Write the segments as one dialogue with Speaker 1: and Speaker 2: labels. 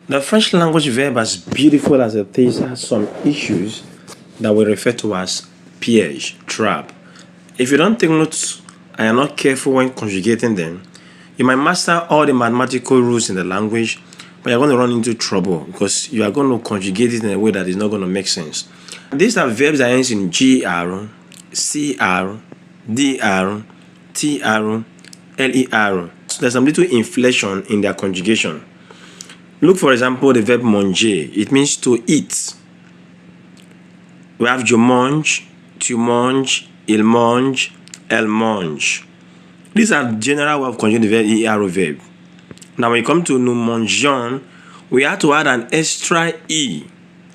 Speaker 1: The French language verb, as beautiful as it is, has some issues that we refer to as piège, trap. If you don't take notes and you're not careful when conjugating them, you might master all the mathematical rules in the language, but you're going to run into trouble because you are going to conjugate it in a way that is not going to make sense. These are verbs that ends in gr, cr, dr, tr, ler. So there's some little inflation in their conjugation. Look, for example, the verb manger. It means to eat. We have je mange, tu manges, il mange, elle mange. These are general way of conjugating the verb verb. Now, when you come to nous mangeons, we have to add an extra e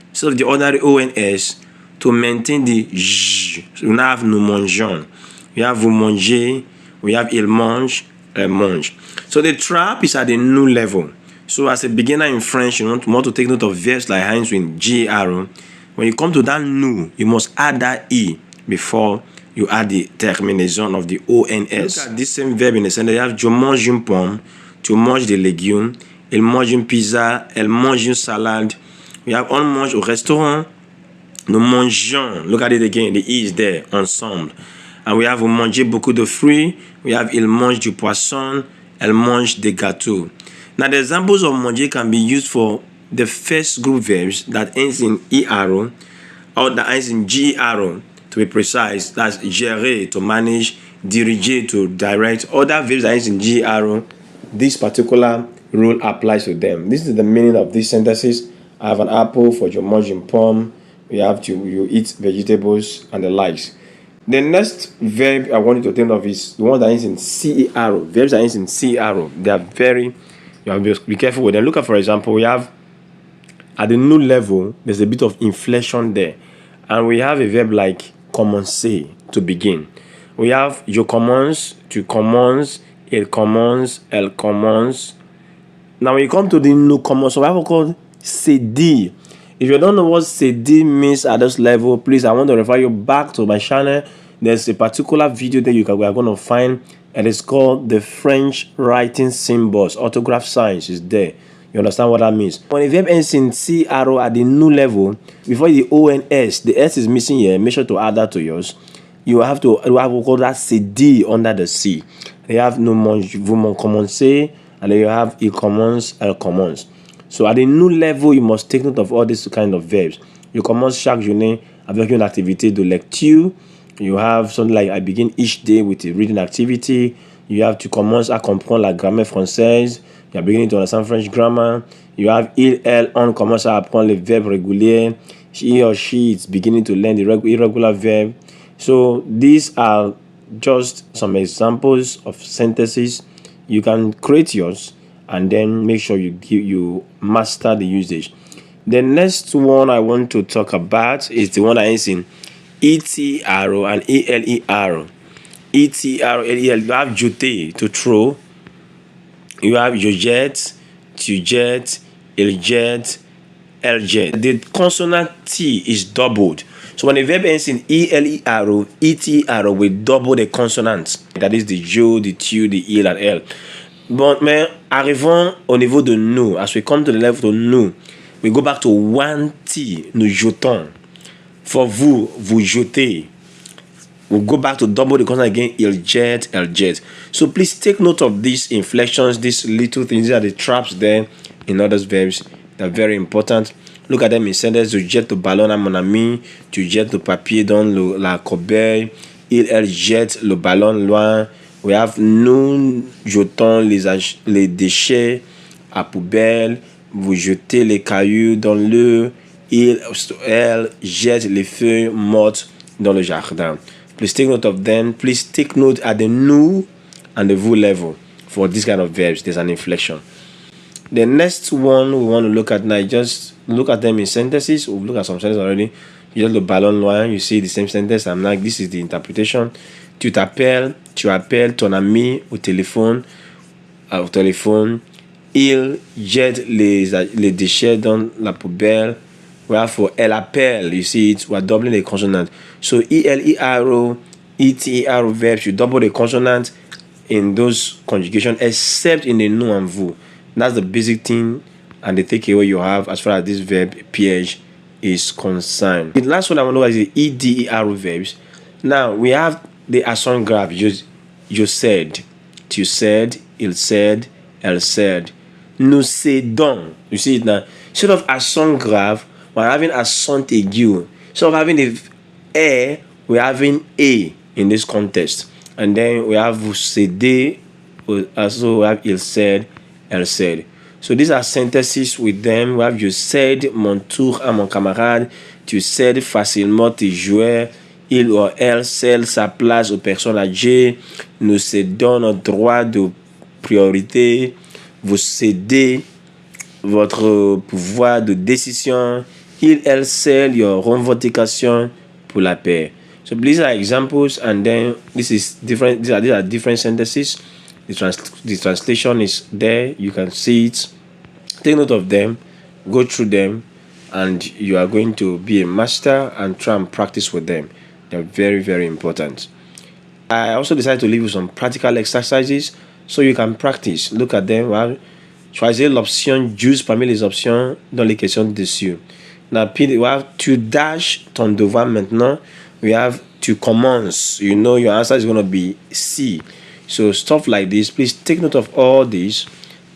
Speaker 1: instead of the ordinary ons to maintain the j. So we now have nous mangeons. We have vous mangez. We have il mange, elle mange. So the trap is at the nous level. So as a beginner in French, you want to take note of verbs like ends with gr. When you come to that nous, you must add that e before you add the terminaison of the ons. Look at this same verb in the sentence. You have je mange une pomme, tu manges des légumes, il mange une pizza, elle mange une salade. We have on mange au restaurant, nous mangeons. Look at it again, the e is there, ensemble. And we have vous mangez beaucoup de fruits. We have il mange du poisson, elle mange des gâteaux. Now, the examples of manger can be used for the first group verbs that ends in er or that ends in gr, to be precise. That's gérer, to manage, diriger, to direct. Other verbs that ends in gr, this particular rule applies to them. This is the meaning of these sentences. I have an apple for je mange une pomme. You eat vegetables and the likes. The next verb I want you to think of is the one that ends in cer. Verbs that ends in cer. They are very... You have to be careful with them. Look at, for example, we have at the nous level, there's a bit of inflation there. And we have a verb like commencer, to begin. We have je commence, tu commences, il commence, elle commence. Now, when you come to the nous commence, we have called cedille. If you don't know what cedille means at this level, please, I want to refer you back to my channel. There's a particular video that we are going to find, and it's called the French writing symbols. Orthograph signs is there. You understand what that means? When a verb ends in cr at the nous level, before the ons, the s is missing here. Make sure to add that to yours. You have what call that cedille under the c. You have nous mange, vous commencez, and then you have il commence, elle commence. So at the nous level, you must take note of all these kind of verbs. You commence chaque journée avec une activité de lecture. You have something like I begin each day with a reading activity. You have to commence à comprendre la grammaire française. You are beginning to understand French grammar. You have il, elle, on commence à apprendre les verbes réguliers. He or she is beginning to learn the irregular verb. So these are just some examples of sentences. You can create yours and then make sure you master the usage. The next one I want to talk about is the one that ends in eter and eler. Eter, el. You have jeter, to throw. You have je jette, tu jettes, il jette, elle jette. The consonant T is doubled. So when a verb ends in eler, eter will double the consonants. That is the je, the tu, the il and elle. But mais arrivons au niveau de nous. As we come to the level of nous, we go back to one T, nous jetons. For vous, vous jetez. We'll go back to double the consonant again, il jette, elle jette. So please take note of these inflections, these little things. These are the traps there in other verbs. They're very important. Look at them in sentences. Je jette le ballon à mon ami. Tu jettes le papier dans la corbeille. Il, elle jette le ballon loin. We have nous jetons les déchets à poubelle. Vous jetez les cailloux dans le. Il, elle jette les feuilles mortes dans le jardin. Please take note of them. Please take note at the nous and the vous level for this kind of verbs. There's an inflection. The next one we want to look at now, just look at them in sentences. We've looked at some sentences already. You just le ballon loin, you see the same sentence. I'm like, this is the interpretation. Tu t'appelles, tu appelles ton ami au téléphone. Il jette les déchets dans la poubelle. Wherefore, elle appelle, you see it, we're doubling the consonant. So, el, eter verbs, you double the consonant in those conjugations, except in the nous and vous. That's the basic thing and the takeaway you have as far as this verb piège is concerned. The last one I want to look at is the eder verbs. Now we have the assonant graph. You said, tu said, il said, elle said. Nous cédons. You see it now. Instead of assonant graph, we're having assonant aigu. Instead of having the air, we're having a in this context. And then we have vous cédez, also we have il said, elle said. So these are sentences with them. We have je cède mon tour à mon camarade, tu cèdes facilement tes jouets, il ou elle cède sa place aux personnes âgées, nous cédons notre droit de priorité, vous cédez votre pouvoir de décision, il, elle cède your revendication pour la paix. So these are examples, and then this is different. These are different sentences. The translation is there. You can see it. Take note of them, go through them, and you are going to be a master and try and practice with them. They're very, very important. I also decided to leave you some practical exercises so you can practice. Look at them. Well, choisir l'option juste parmi les options dans les questions dessus. Now, we have tu dash ton devoir maintenant. We have to commence. You know your answer is going to be C. So stuff like this, please take note of all these.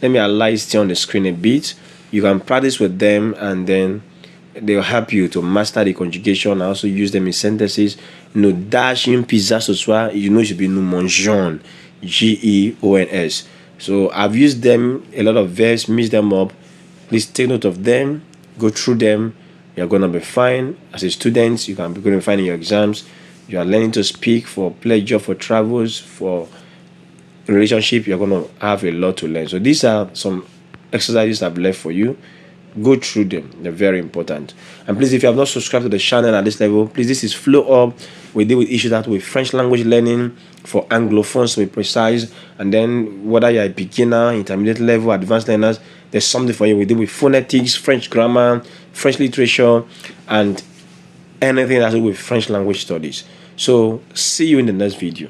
Speaker 1: Let me highlight it on the screen a bit. You can practice with them, and then they'll help you to master the conjugation. I also use them in sentences. Nous dash une pizza ce soir. You know it should be nous mangeons. G-E-O-N-S. So I've used them, a lot of verbs, mix them up. Please take note of them. Go through them. You're going to be fine. As a student, you can be going to be fine in your exams. You are learning to speak for pleasure, for travels, for relationship. You're going to have a lot to learn. So these are some exercises I've left for you. Go through them. They're very important. And please, if you have not subscribed to the channel at this level, please, this is Flow Up. We deal with issues that with French language learning for Anglophones, to be precise. And then whether you're a beginner, intermediate level, advanced learners, there's something for you. We deal with phonetics, French grammar, French literature, and anything that's with French language studies. So see you in the next video.